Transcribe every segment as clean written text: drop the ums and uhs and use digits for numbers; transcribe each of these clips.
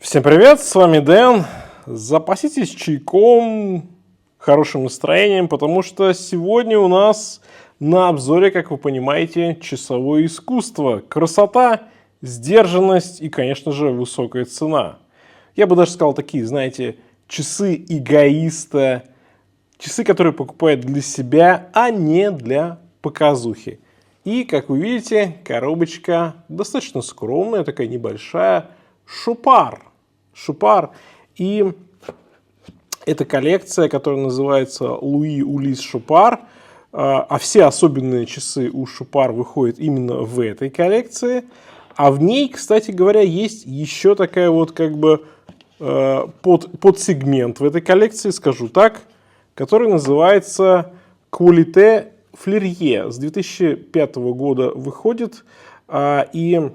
Всем привет, с вами Дэн. Запаситесь чайком, хорошим настроением, потому что сегодня у нас на обзоре, как вы понимаете, часовое искусство. Красота, сдержанность и, конечно же, высокая цена. Я бы даже сказал такие, знаете, часы эгоиста, часы, которые покупают для себя, а не для показухи. И, как вы видите, коробочка достаточно скромная, такая небольшая, Шопар. И эта коллекция, которая называется Луи Улис Шопар, а все особенные часы у Шопар выходят именно в этой коллекции. А в ней, кстати говоря, есть еще такая вот как бы подсегмент в этой коллекции, скажу так, который называется Qualité Fleurier. С 2005 года выходит. И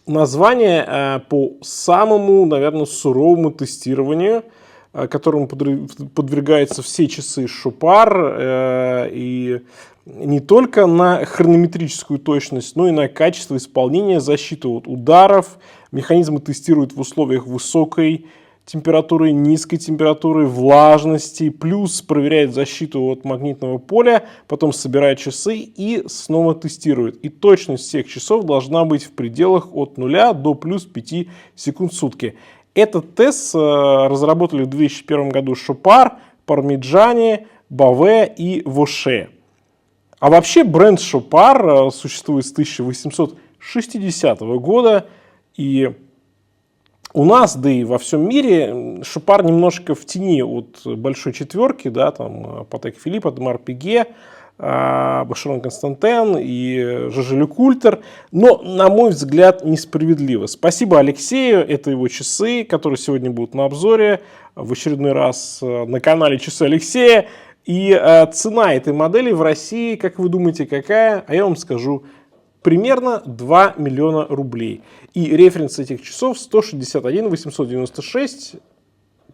название по самому, наверное, суровому тестированию, которому подвергаются все часы Шопар, и не только на хронометрическую точность, но и на качество исполнения, защиту от ударов. Механизмы тестируют в условиях высокой температуры, низкой температуры, влажности, плюс проверяет защиту от магнитного поля, потом собирает часы и снова тестирует. И точность всех часов должна быть в пределах от 0 до плюс 5 секунд в сутки. Этот тест разработали в 2001 году Шопар, Пармиджани, Баве и Воше. А вообще бренд Шопар существует с 1860 года, и у нас, да и во всем мире, Шопар немножко в тени от большой четверки, да, там Патек Филипп, Адмар Пиге, Башарон Константен и Жежи Ле Культер, но, на мой взгляд, несправедливо. Спасибо Алексею, это его часы, которые сегодня будут на обзоре, в очередной раз на канале Часы Алексея. И цена этой модели в России, как вы думаете, какая? А я вам скажу. Примерно 2 миллиона рублей. И референс этих часов 161 896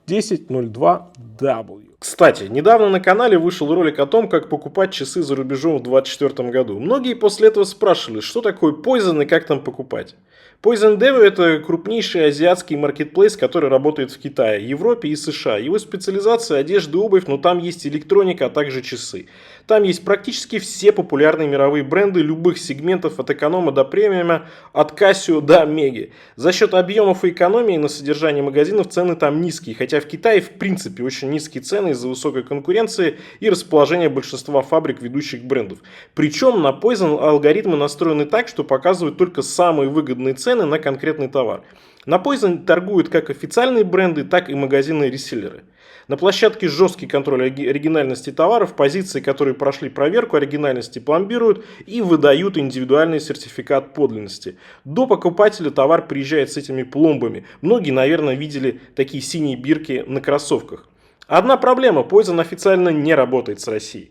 1002W. Кстати, недавно на канале вышел ролик о том, как покупать часы за рубежом в 2024 году. Многие после этого спрашивали, что такое Poizon и как там покупать. Poizon Devo — это крупнейший азиатский маркетплейс, который работает в Китае, Европе и США. Его специализация — одежда и обувь, но там есть электроника, а также часы. Там есть практически все популярные мировые бренды любых сегментов, от эконома до премиума, от Casio до Меги. За счет объемов и экономии на содержание магазинов цены там низкие, хотя в Китае в принципе очень низкие цены из-за высокой конкуренции и расположения большинства фабрик ведущих брендов. Причем на Poizon алгоритмы настроены так, что показывают только самые выгодные цены на конкретный товар. На Poizon торгуют как официальные бренды, так и магазины-реселлеры. На площадке жесткий контроль оригинальности товаров, позиции, которые прошли проверку оригинальности, пломбируют и выдают индивидуальный сертификат подлинности. До покупателя товар приезжает с этими пломбами. Многие, наверное, видели такие синие бирки на кроссовках. Одна проблема: Poizon официально не работает с Россией.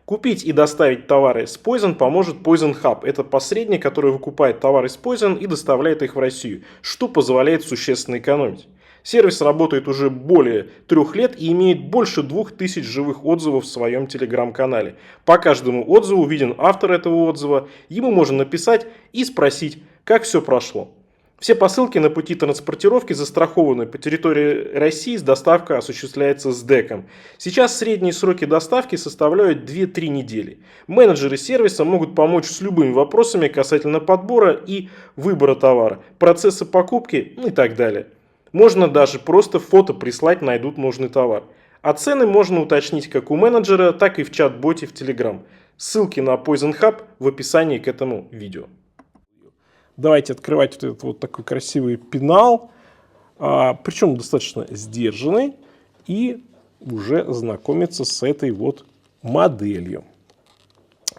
Купить и доставить товары с Poizon поможет Poizon Hub. Это посредник, который выкупает товары с Poizon и доставляет их в Россию, что позволяет существенно экономить. Сервис работает уже более 3 лет и имеет больше 2000 живых отзывов в своем телеграм-канале. По каждому отзыву виден автор этого отзыва, ему можно написать и спросить, как все прошло. Все посылки на пути транспортировки застрахованы. По территории России доставка осуществляется с ДЭКом. Сейчас средние сроки доставки составляют 2-3 недели. Менеджеры сервиса могут помочь с любыми вопросами касательно подбора и выбора товара, процесса покупки и так далее. Можно даже просто фото прислать, найдут нужный товар. А цены можно уточнить как у менеджера, так и в чат-боте в Telegram. Ссылки на Poizon Hub в описании к этому видео. Давайте открывать вот этот вот такой красивый пенал, причем достаточно сдержанный, и уже знакомиться с этой вот моделью.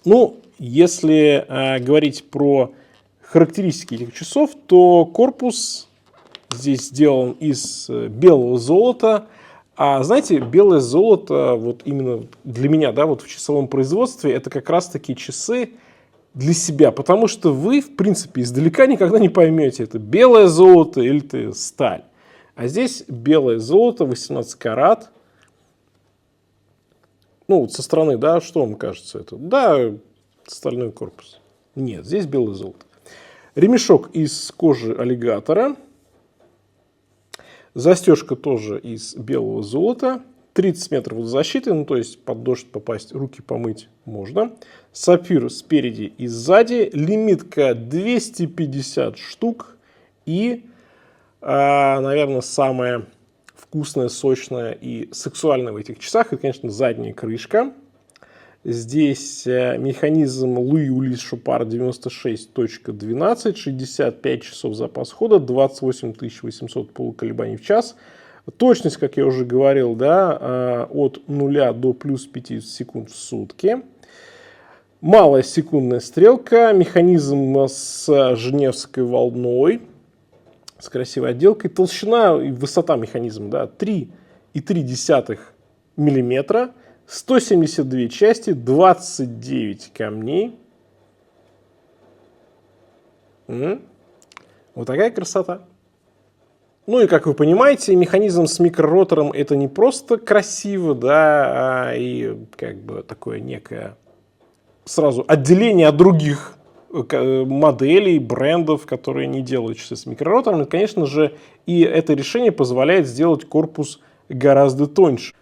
Ну, если говорить про характеристики этих часов, то корпус здесь сделан из белого золота. А знаете, белое золото, вот именно для меня, да, вот в часовом производстве, это как раз таки часы для себя, потому что вы, в принципе, издалека никогда не поймете, это белое золото или это сталь. А здесь белое золото, 18 карат. Ну, вот со стороны, да, что вам кажется это? Да, стальной корпус. Нет, здесь белое золото. Ремешок из кожи аллигатора. Застежка тоже из белого золота. 30 метров водозащиты, ну то есть под дождь попасть, руки помыть можно. Сапфир спереди и сзади. Лимитка 250 штук. И, наверное, самое вкусное, сочное и сексуальное в этих часах, это, конечно, задняя крышка. Здесь механизм Louis Ulysse Chopard 96.12, 65 часов запас хода, 28 800 полуколебаний в час. Точность, как я уже говорил, да, от 0 до плюс 50 секунд в сутки. Малая секундная стрелка, механизм с женевской волной, с красивой отделкой. Толщина и высота механизма, да, 3,3 мм, 172 части, 29 камней. Вот такая красота. Ну и, как вы понимаете, механизм с микроротором это не просто красиво, да, и как бы такое некое сразу отделение от других моделей, брендов, которые не делают часы с микроротором. И, конечно же, и это решение позволяет сделать корпус гораздо тоньше.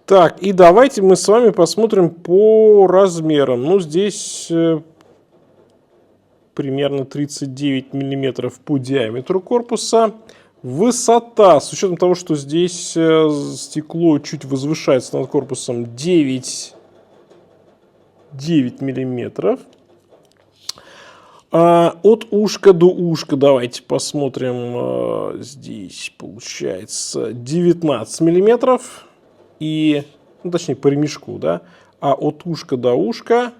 Так, и давайте мы с вами посмотрим по размерам. Ну, здесь примерно 39 мм по диаметру корпуса. Высота, с учетом того, что здесь стекло чуть возвышается над корпусом, 9 мм. От ушка до ушка давайте посмотрим. Здесь получается 19 мм. И, ну, точнее, по ремешку, да. А от ушка до ушка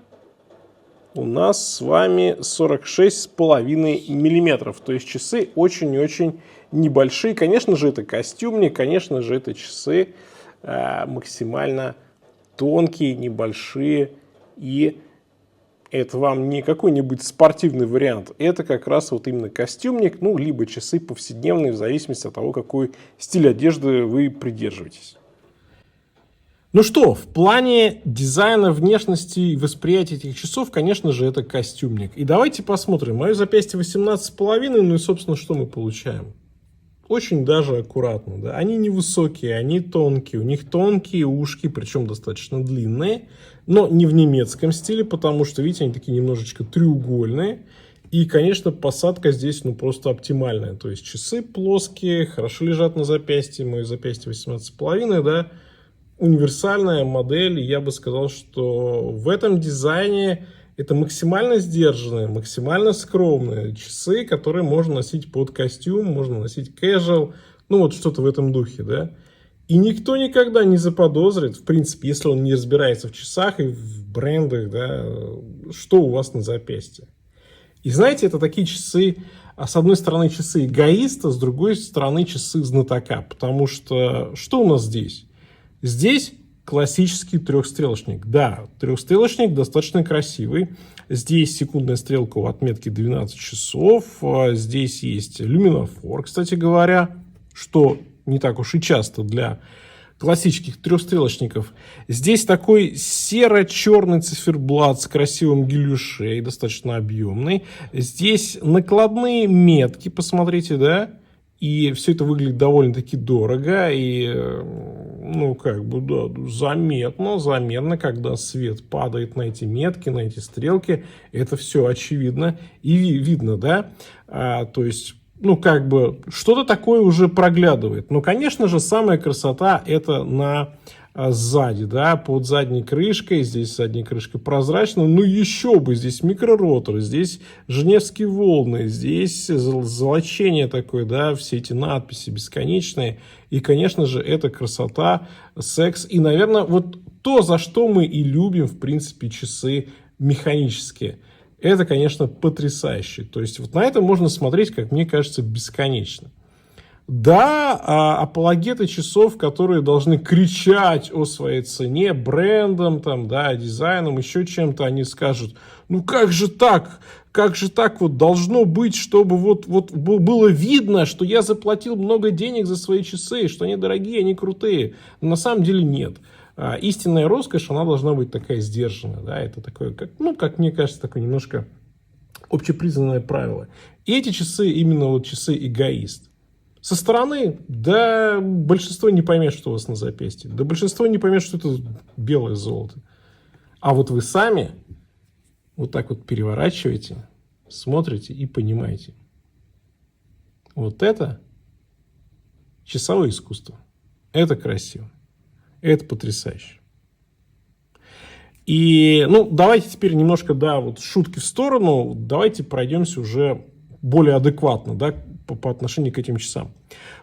у нас с вами 46,5 мм. То есть часы очень-очень небольшие. Конечно же, это костюмник, конечно же, это часы максимально тонкие, небольшие. И это вам не какой-нибудь спортивный вариант. Это как раз вот именно костюмник, ну, либо часы повседневные, в зависимости от того, какой стиль одежды вы придерживаетесь. Ну что, в плане дизайна, внешности и восприятия этих часов, конечно же, это костюмник. И давайте посмотрим. Мое запястье 18,5, ну и, собственно, что мы получаем? Очень даже аккуратно, да. Они невысокие, они тонкие, у них тонкие ушки, причем достаточно длинные, но не в немецком стиле, потому что, видите, они такие немножечко треугольные. И, конечно, посадка здесь, ну, просто оптимальная. То есть часы плоские, хорошо лежат на запястье, мое запястье 18,5, да. Универсальная модель, я бы сказал, что в этом дизайне это максимально сдержанные, максимально скромные часы, которые можно носить под костюм, можно носить casual, ну вот что-то в этом духе, да. И никто никогда не заподозрит, в принципе, если он не разбирается в часах и в брендах, да, что у вас на запястье. И знаете, это такие часы, с одной стороны часы эгоиста, с другой стороны часы знатока, потому что у нас здесь? Здесь классический трехстрелочник. Да, трехстрелочник достаточно красивый. Здесь секундная стрелка у отметки 12 часов. Здесь есть люминофор, кстати говоря, что не так уж и часто для классических трехстрелочников. Здесь такой серо-черный циферблат с красивым гильюшей, достаточно объемный. Здесь накладные метки, посмотрите, да? И все это выглядит довольно-таки дорого и, ну, как бы, да, заметно, когда свет падает на эти метки, на эти стрелки, это все очевидно и видно, да, то есть, ну, как бы, что-то такое уже проглядывает. Но, конечно же, самая красота это на сзади, да, под задней крышкой, здесь задняя крышка прозрачная, ну еще бы, здесь микроротор, здесь женевские волны, здесь золочение такое, да, все эти надписи бесконечные, и, конечно же, это красота, секс, и, наверное, вот то, за что мы и любим, в принципе, часы механические, это, конечно, потрясающе, то есть вот на это можно смотреть, как мне кажется, бесконечно. Да, апологеты часов, которые должны кричать о своей цене, брендом, там, да, дизайном, еще чем-то, они скажут, ну как же так вот должно быть, чтобы вот было видно, что я заплатил много денег за свои часы, что они дорогие, они крутые. Но на самом деле нет. Истинная роскошь, она должна быть такая сдержанная, да, это такое, как мне кажется, такое немножко общепризнанное правило. И эти часы, именно вот часы эгоист. Со стороны, да, большинство не поймет, что у вас на запястье. Да большинство не поймет, что это белое золото. А вот вы сами вот так вот переворачиваете, смотрите и понимаете. Вот это часовое искусство. Это красиво. Это потрясающе. И, ну, давайте теперь немножко, да, вот шутки в сторону, давайте пройдемся уже более адекватно, да, по отношению к этим часам.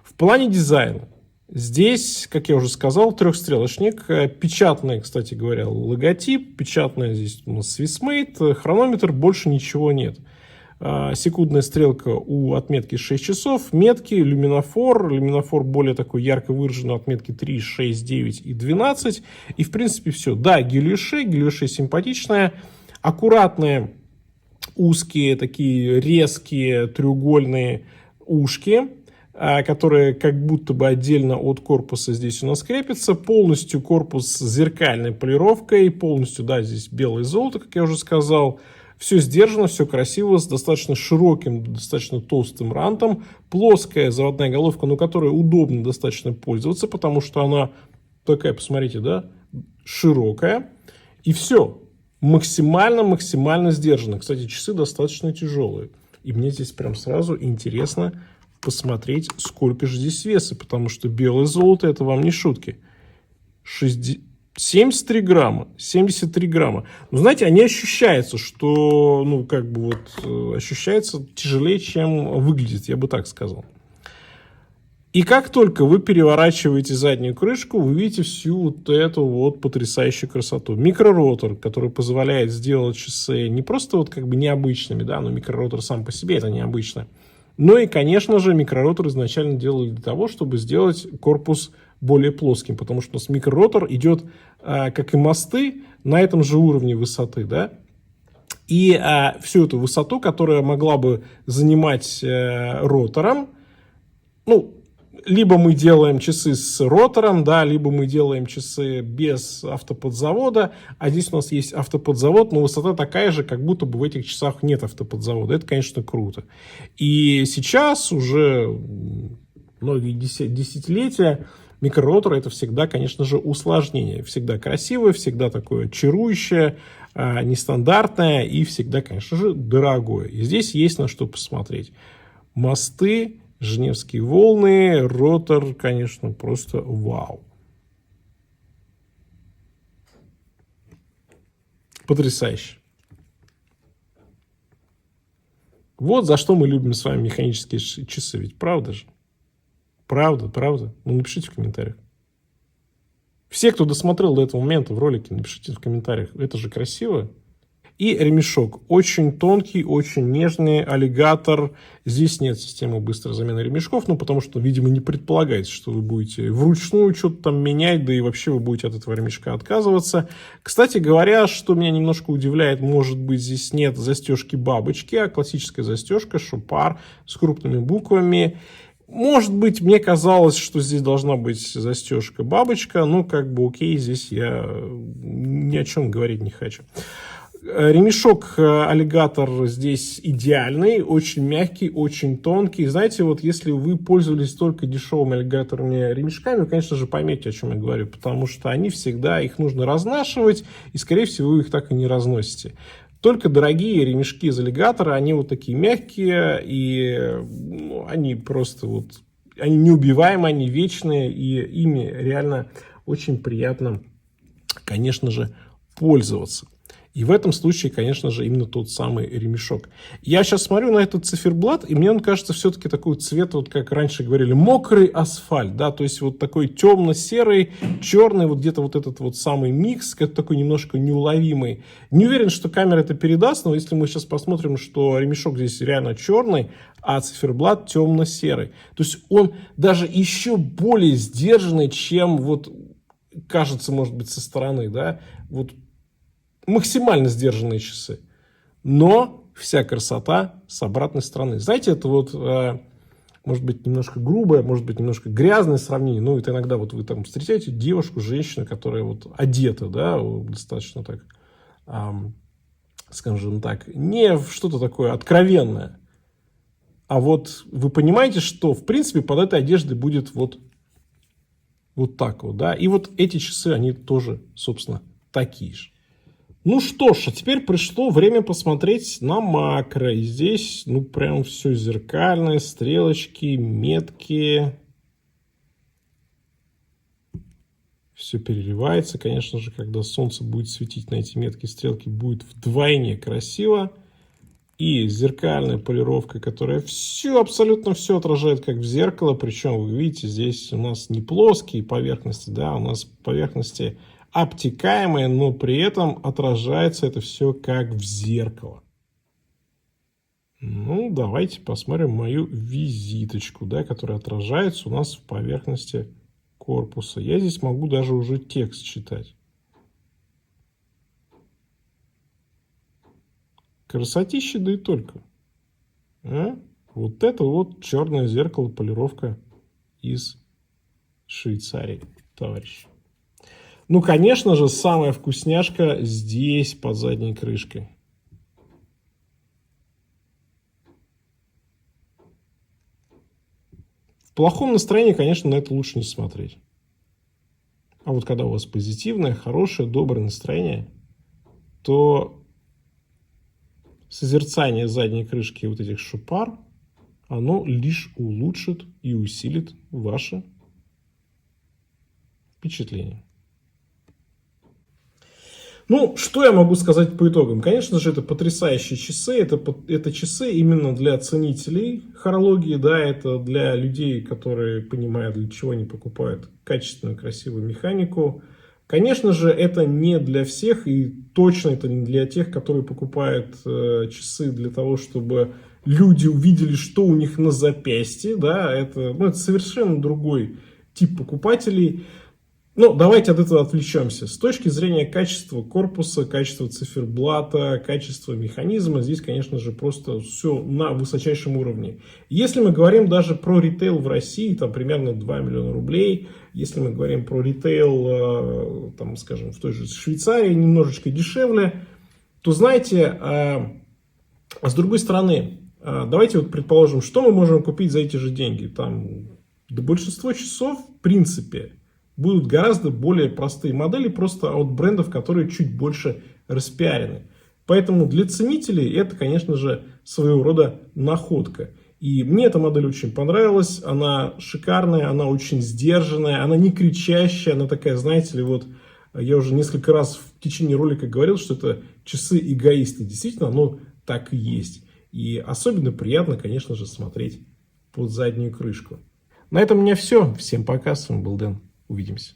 В плане дизайна. Здесь, как я уже сказал, трехстрелочник, печатный, кстати говоря, логотип, печатная здесь у нас Swissmade, хронометр, больше ничего нет. Секундная стрелка у отметки 6 часов, метки, люминофор более такой ярко выраженный, отметки 3, 6, 9 и 12. И в принципе все. Да, гелиошей симпатичная, аккуратные, узкие, такие резкие, треугольные ушки, которые как будто бы отдельно от корпуса здесь у нас крепятся. Полностью корпус с зеркальной полировкой, полностью, да, здесь белое золото, как я уже сказал. Все сдержано, все красиво, с достаточно широким, достаточно толстым рантом. Плоская заводная головка, но которой удобно достаточно пользоваться, потому что она такая, посмотрите, да, широкая. И все. Максимально сдержано. Кстати, часы достаточно тяжелые. И мне здесь прям сразу интересно посмотреть, сколько же здесь веса. Потому что белое золото, это вам не шутки. 73 грамма. 73 грамма. Но знаете, они ощущаются, что, ну, как бы вот, ощущается тяжелее, чем выглядит, я бы так сказал. И как только вы переворачиваете заднюю крышку, вы видите всю вот эту вот потрясающую красоту. Микроротор, который позволяет сделать часы не просто вот как бы необычными, да, но микроротор сам по себе это необычно. Но и, конечно же, микроротор изначально делали для того, чтобы сделать корпус более плоским, потому что у нас микроротор идет, как и мосты, на этом же уровне высоты, да. И всю эту высоту, которая могла бы занимать ротором, ну, либо мы делаем часы с ротором, да, либо мы делаем часы без автоподзавода, а здесь у нас есть автоподзавод, но высота такая же, как будто бы в этих часах нет автоподзавода. Это, конечно, круто. И сейчас уже многие десятилетия микроротор это всегда, конечно же, усложнение. Всегда красивое, всегда такое чарующее, нестандартное и всегда, конечно же, дорогое. И здесь есть на что посмотреть. Мосты, Женевские волны, ротор, конечно, просто вау. Потрясающе. Вот за что мы любим с вами механические часы, ведь правда же? Правда. Ну, напишите в комментариях. Все, кто досмотрел до этого момента в ролике, напишите в комментариях. Это же красиво. И ремешок. Очень тонкий, очень нежный. Аллигатор. Здесь нет системы быстрой замены ремешков, ну, потому что, видимо, не предполагается, что вы будете вручную что-то там менять, да и вообще вы будете от этого ремешка отказываться. Кстати говоря, что меня немножко удивляет, может быть, здесь нет застежки-бабочки, а классическая застежка, шопар с крупными буквами. Может быть, мне казалось, что здесь должна быть застежка-бабочка, ну, как бы окей, здесь я ни о чем говорить не хочу. Ремешок аллигатор здесь идеальный, очень мягкий, очень тонкий. Знаете, вот если вы пользовались только дешевыми аллигаторными ремешками, вы, конечно же, поймете, о чем я говорю, потому что они всегда, их нужно разнашивать, и, скорее всего, вы их так и не разносите. Только дорогие ремешки из аллигатора, они вот такие мягкие, и ну, они просто вот, они неубиваемые, они вечные, и ими реально очень приятно, конечно же, пользоваться. И в этом случае, конечно же, именно тот самый ремешок. Я сейчас смотрю на этот циферблат, и мне он кажется все-таки такой цвет, вот как раньше говорили, мокрый асфальт, да, то есть вот такой темно-серый, черный, вот где-то вот этот вот самый микс, как такой немножко неуловимый. Не уверен, что камера это передаст, но если мы сейчас посмотрим, что ремешок здесь реально черный, а циферблат темно-серый, то есть он даже еще более сдержанный, чем вот кажется, может быть, со стороны, да, вот максимально сдержанные часы. Но вся красота с обратной стороны. Знаете, это вот, может быть, немножко грубое, может быть, немножко грязное сравнение. Ну, это иногда вот вы там встречаете девушку, женщину, которая вот одета, да, достаточно так, скажем так, не в что-то такое откровенное. А вот вы понимаете, что в принципе под этой одеждой будет вот так вот, да. И вот эти часы, они тоже, собственно, такие же. Ну что ж, а теперь пришло время посмотреть на макро. И здесь, ну, прям все зеркальное, стрелочки, метки. Все переливается. Конечно же, когда солнце будет светить на эти метки, стрелки, будет вдвойне красиво. И зеркальная полировка, которая абсолютно все отражает, как в зеркало. Причем, вы видите, здесь у нас не плоские поверхности, да, у нас поверхности обтекаемые, но при этом отражается это все как в зеркало. Ну, давайте посмотрим мою визиточку, да, которая отражается у нас в поверхности корпуса. Я здесь могу даже уже текст читать. Красотища, да и только. А? Вот это вот черное зеркало, полировка из Швейцарии, товарищи. Ну, конечно же, самая вкусняшка здесь, под задней крышкой. В плохом настроении, конечно, на это лучше не смотреть. А вот когда у вас позитивное, хорошее, доброе настроение, то созерцание задней крышки вот этих шупар, оно лишь улучшит и усилит ваше впечатление. Ну, что я могу сказать по итогам? Конечно же, это потрясающие часы. Это часы именно для ценителей хорологии, да, это для людей, которые понимают, для чего они покупают качественную, красивую механику. Конечно же, это не для всех, и точно это не для тех, которые покупают часы для того, чтобы люди увидели, что у них на запястье, да, это совершенно другой тип покупателей. Ну, давайте от этого отвлечемся. С точки зрения качества корпуса, качества циферблата, качества механизма, здесь, конечно же, просто все на высочайшем уровне. Если мы говорим даже про ритейл в России, там примерно 2 миллиона рублей, если мы говорим про ритейл, там, скажем, в той же Швейцарии, немножечко дешевле, то, знаете, а с другой стороны, давайте вот предположим, что мы можем купить за эти же деньги. Там, да большинство часов, в принципе, будут гораздо более простые модели, просто от брендов, которые чуть больше распиарены. Поэтому для ценителей это, конечно же, своего рода находка. И мне эта модель очень понравилась, она шикарная, она очень сдержанная, она не кричащая, она такая, знаете ли, вот я уже несколько раз в течение ролика говорил, что это часы-эгоисты. Действительно, оно так и есть. И особенно приятно, конечно же, смотреть под заднюю крышку. На этом у меня все. Всем пока, с вами был Дэн. Увидимся.